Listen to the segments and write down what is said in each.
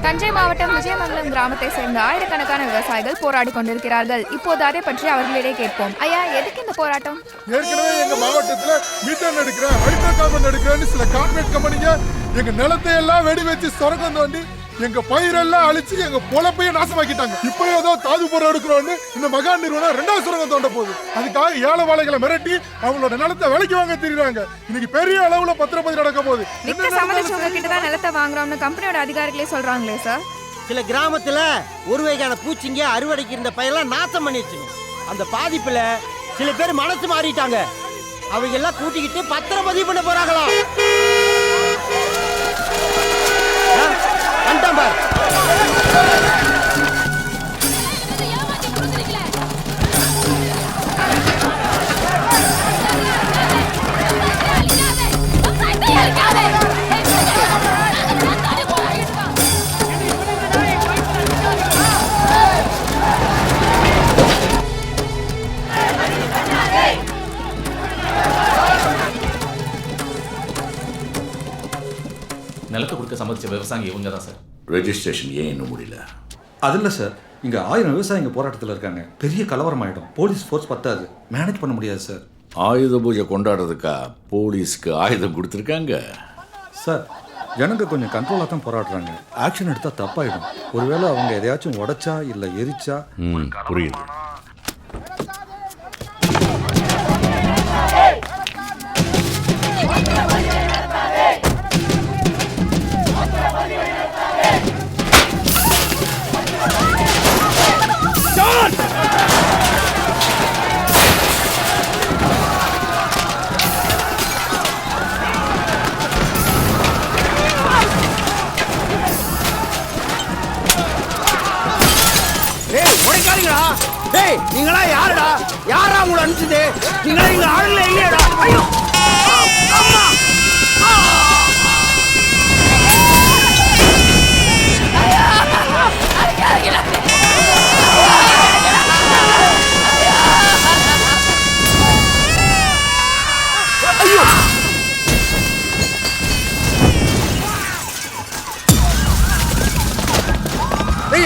தஞ்சை மாவட்டம் விஜயமங்கலம் கிராமத்தை சேர்ந்த ஆயிரக்கணக்கான விவசாயிகள் போராடி கொண்டிருக்கிறார்கள். இப்போது அதை பற்றி அவர்களிடையே கேட்போம். ஐயா, எதுக்கு இந்த போராட்டம்? ஏற்கனவே எங்க மாவட்டத்துல மீத்தேன் எடுக்கிறேன், ஹைட்ரோ கார்பன் எடுக்கிறேன்னு சில கார்பரேட் கம்பெனிங்க எங்க நிலத்தை எல்லாம் வெடி வச்சு சொரக்கம் தோண்டி எங்க பயிரெல்லாம் அழிச்சு எங்க பொழப்பையே நாசமாக்கிட்டாங்க. இப்போ ஏதோ தாது பொருள் எடுக்கிறோன்னு இந்த மகா நிறுவனம் 2வது சுரங்கம் தோண்ட போகுது. அதுக்காக ஏழை வாழைகளை மிரட்டி அவங்களோட நிலத்தை விலைக்கு வாங்க தெரியுறாங்க. இன்னைக்கு பெரிய அளவுல பத்திரப்பதி நடக்க போகுது. விக்க சம்மதிச்சவங்க கிட்ட தான் நிலத்தை வாங்குறோம்னு கம்பெனியோட அதிகாரிகளே சொல்றாங்களே சார். சில கிராமத்துல ஒரு வகையான பூச்சிங்க அறுவடைக்கு இருந்த பயிரெல்லாம் நாசம் பண்ணிடுச்சுங்க. அந்த பாதிப்புல சில பேர் மனசு மாறிட்டாங்க. அவங்க எல்லாம் கூட்டிக்கிட்டு பத்திரப்பதிவு பண்ண போறாங்களா? நிலத்தை கொடுக்க சம்மதிச்ச விவசாயி இவங்க தான் சார். ரெஜிஸ்ட்ரேஷன் ஏன் இன்னும் முடியல? அது இல்லை சார், இங்கே 1000 விவசாயிங்க போராட்டத்தில் இருக்காங்க. பெரிய கலவரம் ஆகிடும். போலீஸ் ஃபோர்ஸ் பத்தாது, மேனேஜ் பண்ண முடியாது சார். ஆயுத பூஜை கொண்டாடுறதுக்கா போலீஸ்க்கு ஆயுதம் கொடுத்துருக்காங்க? சார், ஜனங்க கொஞ்சம் கண்ட்ரோலாக தான் போராடுறாங்க. ஆக்ஷன் எடுத்தால் தப்பாயிடும். ஒருவேளை அவங்க எதையாச்சும் உடைச்சா இல்லை எரிச்சா. புரியுது. நீங்களா யாருடா? யாரா உங்களை அனுப்பிச்சது? நீங்களா இங்க ஆளுல இல்லையடா? ஐயோ அம்மா!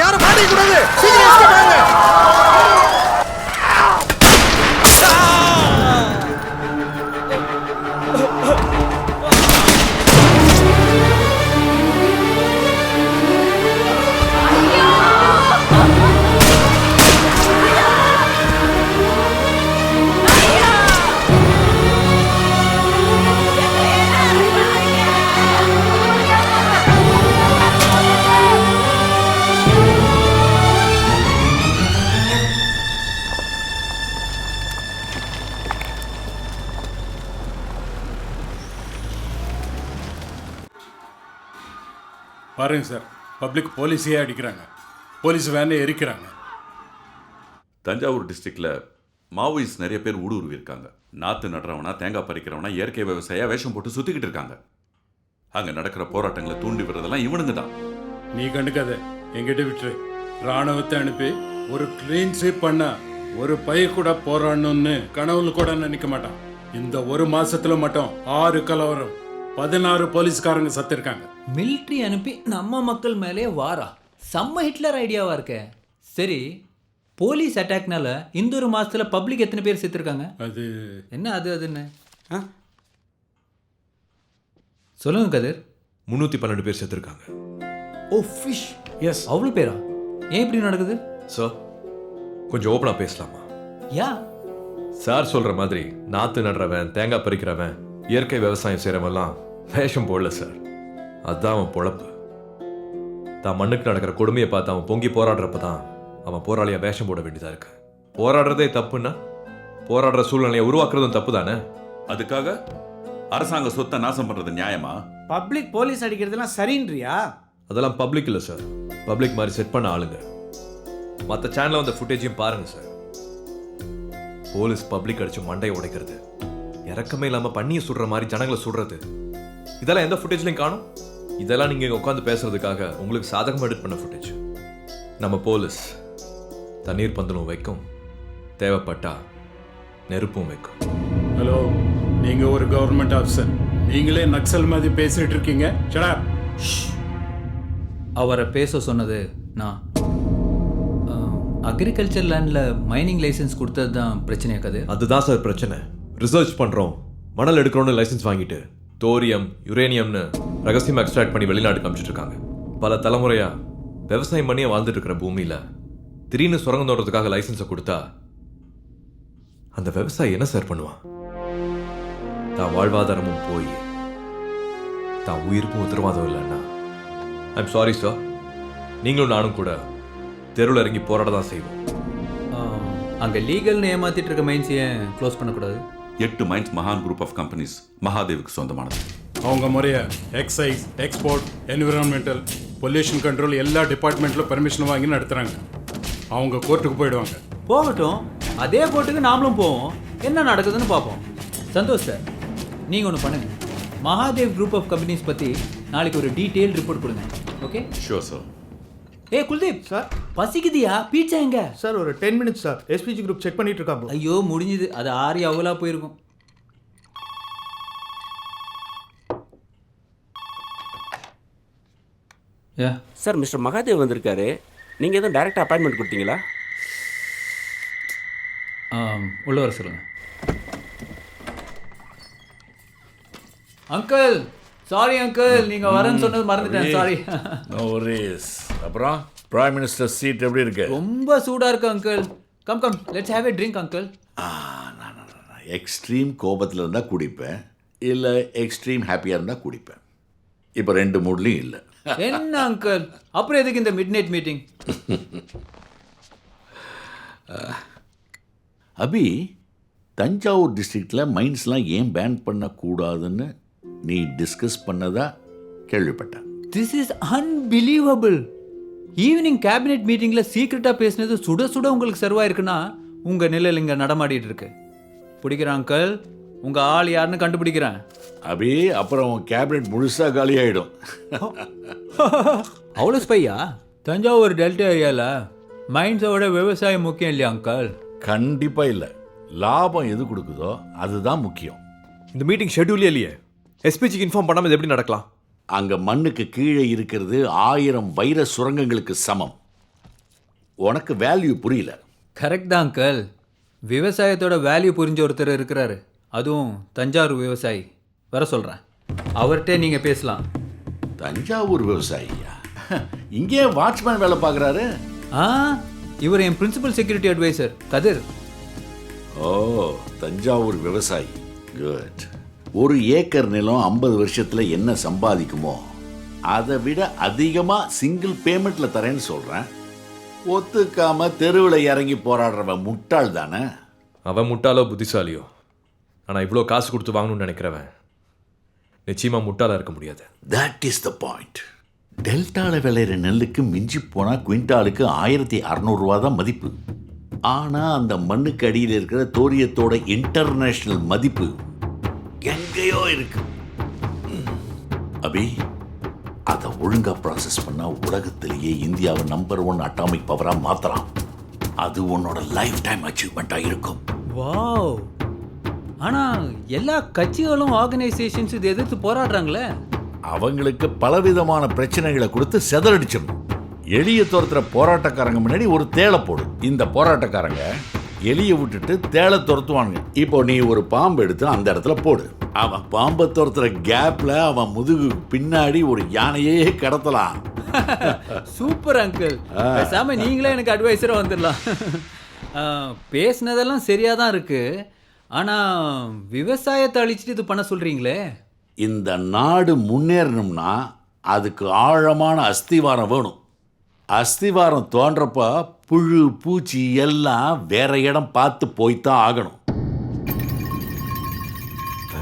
யாரும் மாட்டிக்க கூடாது. சீக்கிரம் வாங்க. பாருங்க சார், பப்ளிக் போலீஸையே அடிக்கிறாங்க, போலீஸ் வேனே எரிக்கிறாங்க. தஞ்சாவூர் டிஸ்ட்ரிக்டில் மாவோயிஸ்ட் நிறைய பேர் ஊடுருவி இருக்காங்க. நாற்று நடுறவனா, தேங்காய் பறிக்கிறவனா, இயற்கை விவசாயியா வேஷம் போட்டு சுற்றிக்கிட்டு இருக்காங்க. அங்கே நடக்கிற போராட்டங்களை தூண்டி விடுறதெல்லாம் இவனுங்க தான். நீ கண்டுக்காத, எங்கிட்ட விட்டுரு. ராணுவத்தை அனுப்பி ஒரு கிளீன் ஸ்வீப் பண்ண ஒரு பை கூட போராடணும்னு கனவுல கூட நினைக்க மாட்டான். இந்த ஒரு மாசத்துல மட்டும் 6 கலவரம், 16 போலீஸ்காரங்க சத்திருக்காங்க. மிலிட்ரி அனுப்பி நம்ம மக்கள் மேலே வாரா, செம்ம ஹிட்லர் ஐடியாவா இருக்க. சரி, போலீஸ் அட்டாக்னால இந்த ஒரு மாசத்துல பப்ளிக் எத்தனை பேர் செத்துருக்காங்க? அது என்ன அதுன்னு சொல்லுங்க கதிர். 312 பேர் செத்துருக்காங்க. ஓ ஃபிஷ், எஸ், அவ்வளோ பேரா? ஏன் இப்படி நடக்குது சார்? கொஞ்சம் ஓப்பனா பேசலாமா? யா. சார் சொல்ற மாதிரி நாத்து நடுறவன், தேங்காய் பறிக்கிறவன், இயற்கை விவசாயம் செய்யறவெல்லாம் வேஷம் போடல சார். அதுதான் அவன் பொழப்பு. தான் மண்ணுக்கு நடக்கிற கொடுமையை பார்த்து அவன் பொங்கி போராடுறப்பதான் அவன் போராளியா வேஷம் போட வேண்டியதா இருக்கு. போராடுறதே தப்புன்னா போராடுற சூழ்நிலையை உருவாக்குறதும் தப்பு தானே? அதுக்காக அரசாங்க சொத்தை நாசம் பண்றது நியாயமா? பப்ளிக் போலீஸ் அடிக்கிறதுலாம் சரின்றியா? அதெல்லாம் பப்ளிக் இல்லை சார், பப்ளிக் மாதிரி செட் பண்ண ஆளுங்க. மற்ற சேனல்ல வந்த ஃபுட்டேஜையும் பாருங்க சார். போலீஸ் பப்ளிக் அடிச்சு மண்டையை உடைக்கிறது, இறக்கமே இல்லாம பண்ணியை சுடுற மாதிரி ஜனங்களை சுடுறது, இதெல்லாம் எந்த ஃபுட்டேஜ்லையும் காணும். இதெல்லாம் நீங்க உட்காந்து பேசுறதுக்காக உங்களுக்கு சாதகமாக எடிட் பண்ண ஃபுட்டேஜ். நம்ம போலீஸ் தண்ணீர் பந்தலும் வைக்கும், தேவைப்பட்டா நெருப்பும் வைக்கும். ஹலோ, நீங்க ஒரு கவர்மெண்ட் ஆஃபீஸர், நீங்களே நக்சல் மாதிரி பேசிட்டு இருக்கீங்க. Shut up. அவரை பேச சொன்னது நான். அக்ரிகல்ச்சர் லேண்டில் மைனிங் லைசன்ஸ் கொடுத்தது தான் பிரச்சனையா கதிர்? அதுதான் சார் பிரச்சனை. ரிசர்ச் பண்ணுறோம், மணல் எடுக்கிறோன்னு லைசன்ஸ் வாங்கிட்டு தோரியம் யுரேனியம்னு ரகசியமாக எக்ஸ்ட்ராக்ட் பண்ணி வெளிநாட்டுக்கு அனுப்பிச்சிட்டு இருக்காங்க. பல தலைமுறையாக விவசாயம் பண்ணியே வாழ்ந்துட்டு இருக்கிற பூமியில் திடீர்னு சுரங்கம் தோன்றதுக்காக லைசன்ஸை கொடுத்தா அந்த விவசாயி என்ன சார் பண்ணுவான்? தான் வாழ்வாதாரமும் போய் தான் உயிருக்கும் உத்தரவாதம் இல்லைன்னா ஐம் சாரி சார், நீங்களும் நானும் கூட தெருவில் இறங்கி போராட தான் செய்வோம். அங்கே லீகல்னு ஏமாத்திட்டு இருக்க மைன்ஸ் ஏன் க்ளோஸ் பண்ணக்கூடாது? 8 மைன்ஸ் மகான் குரூப் ஆஃப் கம்பெனிஸ் மகாதேவுக்கு சொந்தமானது. அவங்க முறைய exercise, export, environmental, pollution control எல்லா டிபார்ட்மெண்ட்டில் பெர்மிஷன் வாங்கி நடத்துகிறாங்க. அவங்க கோர்ட்டுக்கு போயிடுவாங்க. போகட்டும், அதே கோர்ட்டுக்கு நாமளும் போவோம், என்ன நடக்குதுன்னு பார்ப்போம். சந்தோஷ் சார், நீங்கள் ஒன்று பண்ணுங்கள், மகாதேவ் குரூப் ஆஃப் கம்பெனிஸ் பற்றி நாளைக்கு ஒரு டீட்டெயில் ரிப்போர்ட் கொடுங்க. ஓகே? Sure sir. ஏ குல்தீப் சார், பசிக்குதியா? பீட்சா எங்க சார்? ஒரு 10 minutes sir, SPG group check பண்ணிட்டு இருக்காங்க. ஐயோ முடிஞ்சுது, அது ஆறி அவ்வளோ போயிருக்கும். ஏ சார், மிஸ்டர் மகாதேவ் வந்திருக்காரு. நீங்கள் எதுவும் டைரெக்டாக அப்பாயின்மெண்ட் கொடுத்தீங்களா? உள்ள வர சொல்லுங்க. அங்கிள், சாரி அங்கிள், நீங்கள் வரேன்னு சொன்னது மறந்துட்டேன், சாரி. அப்புறம் பிரைம் மினிஸ்டர் சீட் எப்படி இருக்கு? ரொம்ப சூடாக இருக்கு uncle. Come come, let's have a drink uncle. Extreme கோபத்தில் இருந்தால் குடிப்பேன், இல்லை எக்ஸ்ட்ரீம் ஹாப்பியாக இருந்தால் குடிப்பேன். இப்போ 2 மூட்லையும் இல்லை. என்ன அங்கிள், அப்புறம் எதுக்கு இந்த மிட் நைட் மீட்டிங்? அபி, தஞ்சாவூர் டிஸ்ட்ரிக்டில் மைன்ஸ்லாம் ஏன் பேன் பண்ணக்கூடாதுன்னு நீ டிஸ்கஸ் பண்ணதா கேள்விப்பட்டேன். This is unbelievable. Evening cabinet மீட்டிங்கில் சீக்ரெட்டாக பேசினது சுட சுட உங்களுக்கு சர்வ் ஆயிருக்குன்னா உங்கள் நிலையில் இங்கே நடமாடிட்டு இருக்கு. பிடிக்கிறேன் அங்கிள், உங்கள் ஆள் யாருன்னு கண்டுபிடிக்கிறேன். அபி, அப்புறம் கேபினெட் முழுசாக காலியாகிடும். அவ்வளோ ஸ்பையா? தஞ்சாவூர் டெல்டா ஏரியாவில் மைன்ஸோட விவசாயம் முக்கியம் இல்லையா அங்கிள்? கண்டிப்பாக இல்லை. லாபம் எது கொடுக்குதோ அதுதான் முக்கியம். இந்த மீட்டிங் ஷெட்யூலே இல்லையே, எஸ்பிஜிக்கு இன்ஃபார்ம் பண்ணாமல் இது எப்படி நடக்கலாம்? அங்கே மண்ணுக்கு கீழே இருக்கிறது 1000 வைர சுரங்கங்களுக்கு சமம். உனக்கு வேல்யூ புரியல. கரெக்ட் தான் அங்கிள். விவசாயத்தோட வேல்யூ புரிஞ்ச ஒருத்தர் இருக்கிறாரு, அதுவும் தஞ்சாவூர் விவசாயி. வர சொல்கிறேன், அவர்கிட்ட நீங்கள் பேசலாம். தஞ்சாவூர் விவசாயியா? இங்கே வாட்ச்மேன் வேலை பார்க்குறாரு. இவர் என் பிரின்சிபல் செக்யூரிட்டி அட்வைசர் கதிர். ஓ, தஞ்சாவூர் விவசாயி. குட். 1 ஏக்கர் நிலம் 50 வருஷத்துல என்ன சம்பாதிக்குமோ அதை விட அதிகமாக சிங்கிள் பேமெண்ட்டில் தரேன்னு சொல்கிறேன். ஒத்துக்காம தெருவில் இறங்கி போராடுறவன் முட்டாள் தானே? அவன் முட்டாளோ புத்திசாலியோ, ஆனால் இவ்வளோ காசு கொடுத்து வாங்கணும்னு நினைக்கிறவன் நிச்சயமாக முட்டாளாக இருக்க முடியாது. That is the point. டெல்டாவில் விளையிற நெல்லுக்கு மிஞ்சி போனால் குவிண்டாலுக்கு 1600 ரூபா தான் மதிப்பு. ஆனால் அந்த மண்ணுக்கு அடியில் இருக்கிற தோரியத்தோட இன்டர்நேஷ்னல் மதிப்பு எங்கேயோ இருக்கு. அபி, அதை ஒழுங்கா ப்ராசஸ் பண்ணா உலகத்திலேயே இந்தியாவை நம்பர் 1 அட்டாமிக் பவரா மாத்தலாம். அது உன்னோட லைஃப் டைம் அச்சீவ்மெண்டா இருக்கும். வாவ். ஆனா எல்லா கட்சிகளும் ஆர்கனைசேஷன்ஸ் இதை எதிர்த்து போராடுறாங்களே. அவங்களுக்கு பலவிதமான பிரச்சனைகளை கொடுத்து செதறடிச்சிடணும். எலியை துரத்துற போராட்டக்காரங்க முன்னாடி ஒரு தேளை போடு. இந்த போராட்டக்காரங்க எலியை விட்டுட்டு தேளை துரத்துவானுங்க. இப்போ நீ ஒரு பாம்பு எடுத்து அந்த இடத்துல போடு. அவன் பாம்பை துரத்துற கேப்ல அவன் முதுகு பின்னாடி ஒரு யானையே கடத்தலாம். சூப்பர் அங்கிள், பேசாம நீங்களே எனக்கு அட்வைசரா வந்துடலாம். பேசினதெல்லாம் சரியா தான் இருக்கு, ஆனா விவசாயத்தை அழிச்சிட்டு இது பண்ண சொல்றீங்களே. இந்த நாடு முன்னேறணும்னா அதுக்கு ஆழமான அஸ்திவாரம் வேணும். அஸ்திவாரம் தோன்றப்ப புழு பூச்சி எல்லாம் வேற இடம் பார்த்து போய்த்தான் ஆகணும்.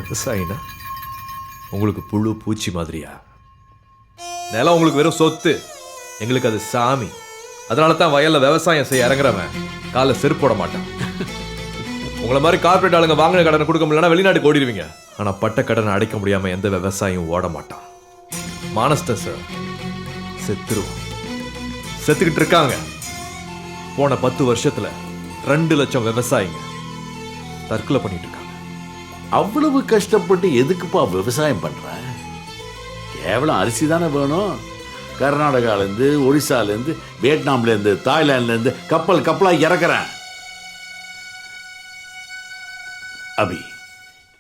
விவசாயினா உங்களுக்கு புழு பூச்சி மாதிரியா? நிலம் உங்களுக்கு வெறும் சொத்து, எங்களுக்கு அது சாமி. அதனால தான் வயல்ல விவசாயம் செய்ய இறங்குறவன் காலில் செருப்பு போட மாட்டான். உங்களை மாதிரி கார்பரேட் ஆளுங்க வாங்கின கடனை கொடுக்க முடியலன்னா வெளிநாட்டுக்கு ஓடிடுவீங்க. ஆனால் பட்ட கடனை அடைக்க முடியாம எந்த விவசாயியும் ஓட மாட்டான். மானஸ்தன் சார் செத்துருவான், செத்துக்கிட்டு இருக்காங்க. போன 10 வருஷத்துல 2 லட்சம் விவசாயிங்க தற்கொலை பண்ணிட்டு இருக்காங்க. அவ்வளவு கஷ்டப்பட்டு எதுக்குப்பா விவசாயம் பண்ற? கேவலம் அரிசி தானே வேணும். கர்நாடகாலேருந்து, ஒரிசாலேருந்து, வியட்நாம்லேருந்து, தாய்லாந்துலேருந்து கப்பலாக இறக்குறேன். அபி,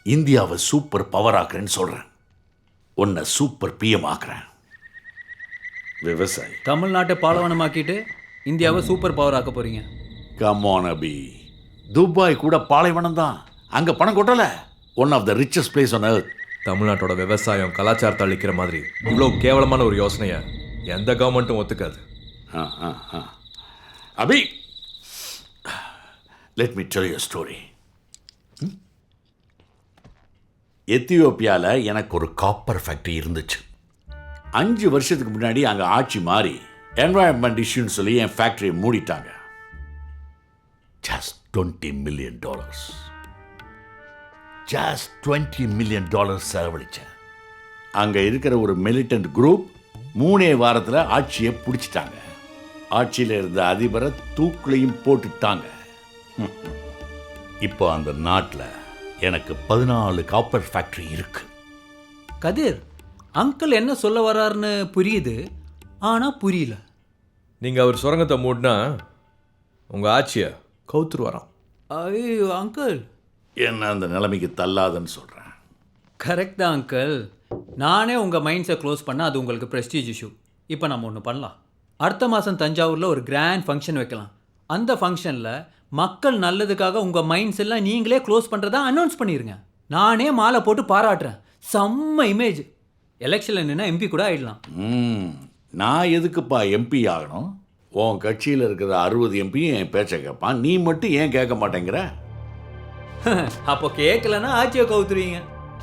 இந்தியாவை சூப்பர் பவர் ஆக்குறேன்னு சொல்கிறேன். உன்னை சூப்பர் பிஎம் ஆக்குறேன். விவசாயி தமிழ்நாட்டை பாலைவனமாக்கிட்டு இந்தியாவை சூப்பர் பவர் ஆக்க போறீங்க. கமான் அபி, துபாய் கூட பாலைவனம் தான். அங்கே பணம் கொட்டலை. One of the richest place on earth. தமிழ்நாட்டோட விவசாயம் கலாச்சாரத்தை அழிக்கிற மாதிரி இவ்வளோ கேவலமான ஒரு யோசனையை எந்த கவர்மெண்ட்டும் ஒத்துக்காது. Abhi, let me tell you story. எத்தியோப்பியாவில் எனக்கு ஒரு காப்பர் ஃபேக்ட்ரி இருந்துச்சு. 5 வருஷத்துக்கு முன்னாடி அங்கே ஆட்சி மாறி என்வாயன்மெண்ட் இஷ்யூன்னு சொல்லி என் ஃபேக்ட்ரியை மூடிட்டாங்க. Just $20 million. Just $20 million செலவழிச்சேன். அங்கே இருக்கிற ஒரு மிலிட்டன்ட் குரூப் 3 வாரத்தில் ஆட்சியை பிடிச்சிட்டாங்க. ஆட்சியில் இருந்த அதிபரை தூக்குலையும் போட்டுட்டாங்க. இப்போ அந்த நாட்டில் எனக்கு 14 காப்பர் ஃபேக்ட்ரி இருக்கு. கதிர், அங்கிள் என்ன சொல்ல வர்றாருன்னு புரியுது, ஆனால் புரியல. நீங்கள் அவர் சுரங்கத்தை மூடினா உங்கள் ஆட்சியை கவுத்துரு வரோம். ஐயோ அங்கிள், என்ன அந்த நிலைமைக்கு தள்ளாதுன்னு சொல்கிறேன். கரெக்ட் தான் அங்கிள். நானே உங்கள் மைண்ட்ஸை க்ளோஸ் பண்ணால் அது உங்களுக்கு ப்ரெஸ்டீஜ் இஷ்யூ. இப்போ நம்ம ஒன்று பண்ணலாம். அடுத்த மாதம் தஞ்சாவூரில் ஒரு கிராண்ட் ஃபங்க்ஷன் வைக்கலாம். அந்த ஃபங்க்ஷனில் மக்கள் நல்லதுக்காக உங்கள் மைண்ட்ஸ் எல்லாம் நீங்களே க்ளோஸ் பண்ணுறதா அனௌன்ஸ் பண்ணிடுங்க. நானே மாலை போட்டு பாராட்டுறேன். செம்ம இமேஜ். எலெக்ஷனில் நின்னா எம்பி கூட ஆயிடலாம். நான் எதுக்குப்பா எம்பி ஆகணும்? உன் கட்சியில் இருக்கிற 60 எம்பியும் என் பேச்சை கேட்பான். நீ மட்டும் ஏன் கேட்க மாட்டேங்கிற? அப்போ கேட்கலன்னா ஆட்சியை கவுத்துருவீங்க.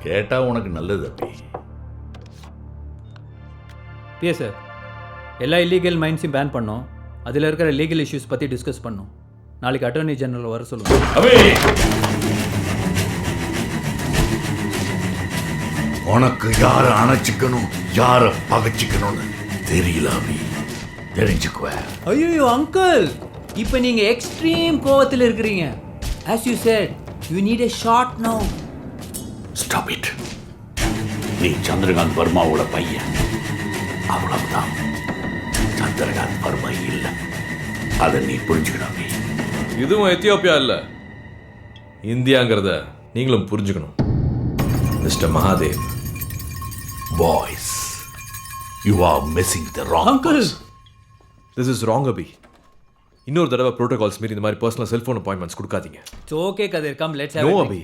கேட்டால் உனக்கு நல்லது அப்படி. பிஎஸ் சார், எல்லா இல்லீகல் மைன்ஸையும் பேன் பண்ணோம். அதில் இருக்கிற லீகல் இஷ்யூஸ் பற்றி டிஸ்கஸ் பண்ணோம். நாளைக்கு அட்டர்னி ஜெனரல் வர சொல்லுங்கள். உனக்கு யாரை அணைச்சிக்கணும், யாரை பகைச்சிக்கணும்னு தெரியல அபி. தெரிஞ்சுக்குவ. ஐயோ அங்கிள், இப்போ நீங்கள் எக்ஸ்ட்ரீம் கோவத்தில் இருக்கிறீங்க. As you said, you need a short no. Stop it. நீ சந்திரகாந்த் வர்மாவோட பையன், அவ்வளவுதான். சந்திரகாந்த் வர்மா இல்லை, அதை நீ புரிஞ்சுக்கணும். இதுவும் எத்தியோப்பியா இல்லை, இந்தியாங்கிறத நீங்களும் புரிஞ்சுக்கணும். Mister Mahadev, boys, you are missing the wrong uncle. This is wrong Abhi. இன்னொரு தடவை ப்ரோட்டோகால்ஸ் மீறி இந்த மாதிரி பர்சனல் செல்ஃபோன் அப்பாயின்மெண்ட்ஸ் கொடுக்காதீங்க. Okay Kathir, come let's no have Abhi.